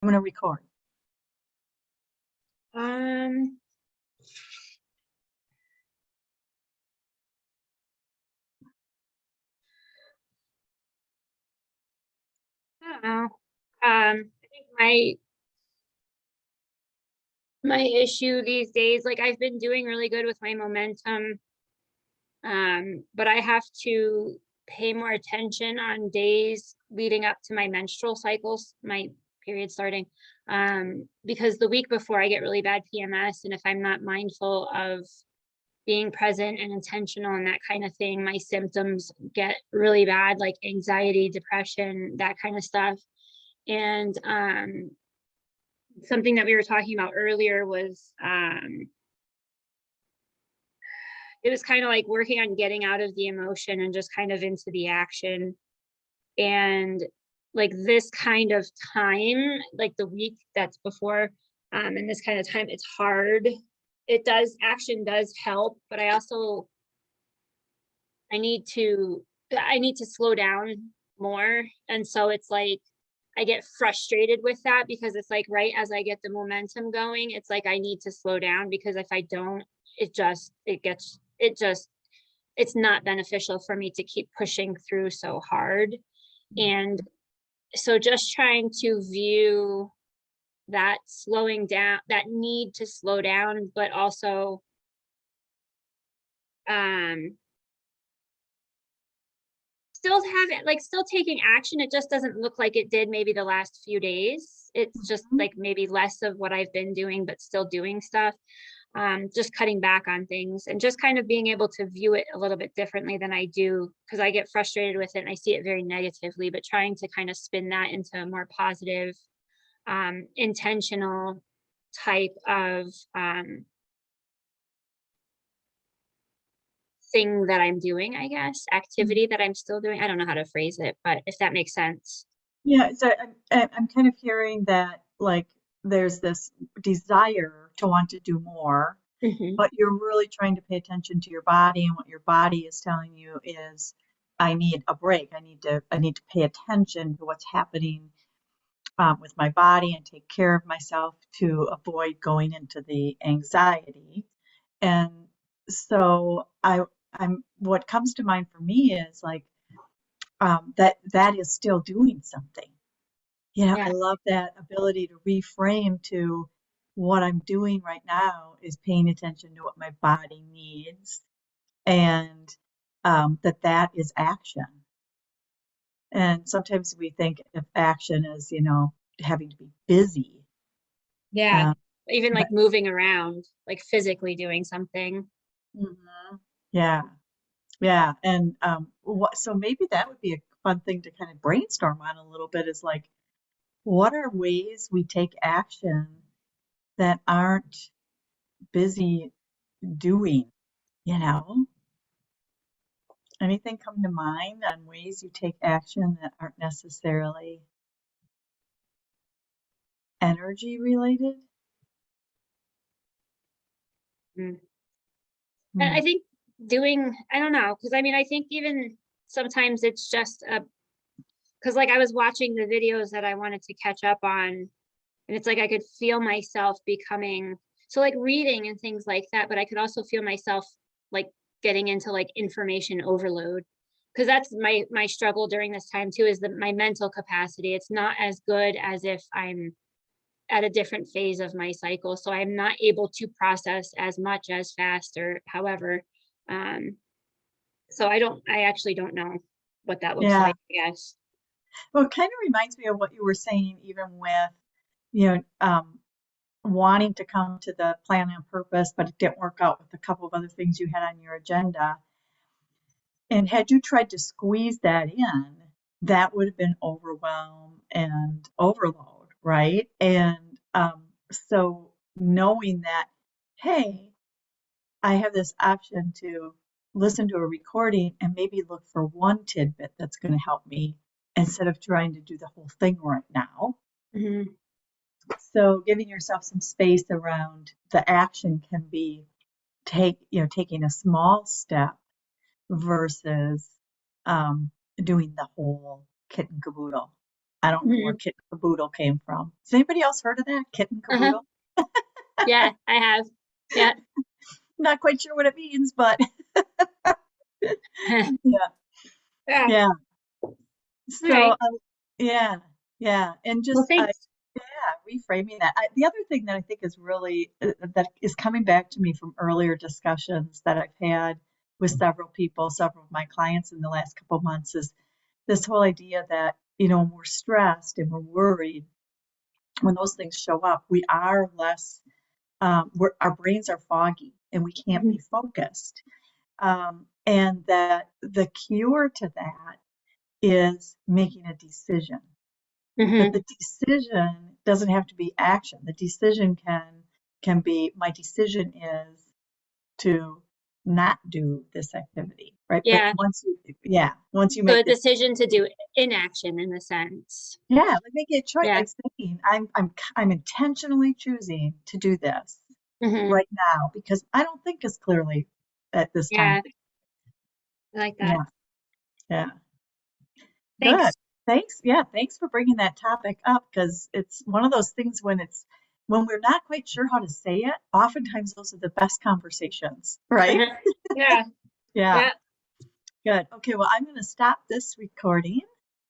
I'm going to record. Um, I don't know. I think my issue these days, like I've been doing really good with my momentum, but I have to pay more attention on days leading up to my menstrual cycles, my period starting. Because the week before I get really bad PMS, and if I'm not mindful of being present and intentional and that kind of thing, my symptoms get really bad, like anxiety, depression, that kind of stuff. And something that we were talking about earlier was it was kind of like working on getting out of the emotion and just kind of into the action. And like this kind of time, like the week that's before, and this kind of time, it's hard. Action does help, but I need to slow down more. And so it's like I get frustrated with that because it's like right as I get the momentum going, it's like I need to slow down, because if I don't, it's not beneficial for me to keep pushing through so hard. And so just trying to view that slowing down, that need to slow down, but also still taking action. It just doesn't look like it did maybe the last few days. It's just like maybe less of what I've been doing, but still doing stuff. Just cutting back on things and just kind of being able to view it a little bit differently than I do, because I get frustrated with it and I see it very negatively, but trying to kind of spin that into a more positive, intentional type of thing that I'm doing, I guess, activity that I'm still doing. I don't know how to phrase it, but if that makes sense. Yeah, so I'm kind of hearing that like there's this desire to want to do more, Hmm. but you're really trying to pay attention to your body, and what your body is telling you is, I need a break. I need to pay attention to what's happening with my body and take care of myself to avoid going into the anxiety. And so I'm what comes to mind for me is like that is still doing something. I Yeah. love that ability to reframe to what I'm doing right now is paying attention to what my body needs, and that is action. And sometimes we think of action as, having to be busy. Yeah. Uh, Even but like moving around, like physically doing something. Mhm. Yeah, yeah. And so maybe that would be a fun thing to kind of brainstorm on a little bit, is like, what are ways we take action that aren't busy doing, you know? Anything come to mind on ways you take action that aren't necessarily energy related? Mm. And Hmm. I think I don't know, because I mean, I think even sometimes it's just because like I was watching the videos that I wanted to catch up on, and it's like I could feel myself becoming so like reading and things like that, but I could also feel myself like getting into like information overload, because that's my struggle during this time too, is that my mental capacity, it's not as good as if I'm at a different phase of my cycle, so I'm not able to process as much as fast or however. um so I actually don't know what that looks Yeah. like, I guess. Well, it kind of reminds me of what you were saying, even with, you know, wanting to come to the plan on purpose, but it didn't work out with a couple of other things you had on your agenda. And had you tried to squeeze that in, that would have been overwhelm and overload, right? And so knowing that, hey, I have this option to listen to a recording and maybe look for one tidbit that's going to help me instead of trying to do the whole thing right now. Hmm. So giving yourself some space around the action can be taking a small step versus doing the whole kit and caboodle. I don't know where kit and caboodle came from. Has anybody else heard of that? Kit and Uh-huh. caboodle? Yeah, I have. Yeah. Not quite sure what it means, but yeah, Yeah. yeah. All So, right. yeah, yeah, and Well, just thanks. yeah, reframing that. The other thing that I think is really that is coming back to me from earlier discussions that I've had with several people, several of my clients in the last couple of months is this whole idea that, when we're stressed and we're worried, when those things show up, we are less, our brains are foggy and we can't Mhm. be focused. And that the cure to that is making a decision. But Mhm. the decision doesn't have to be action. The decision can be my decision is to not do this activity, right? But Yeah. once you So make a the decision to do inaction in a sense. like make a choice, Yeah. like saying I'm intentionally choosing to do this Hmm. right now because I don't think as clearly at this time. Yeah. I like that. Yeah, yeah. Good. Thanks. Thanks. Yeah, thanks for bringing that topic up because it's one of those things when we're not quite sure how to say it, oftentimes those are the best conversations, right? Uh-huh. Yeah. Yeah, Yeah. good. Okay, well, I'm going to stop this recording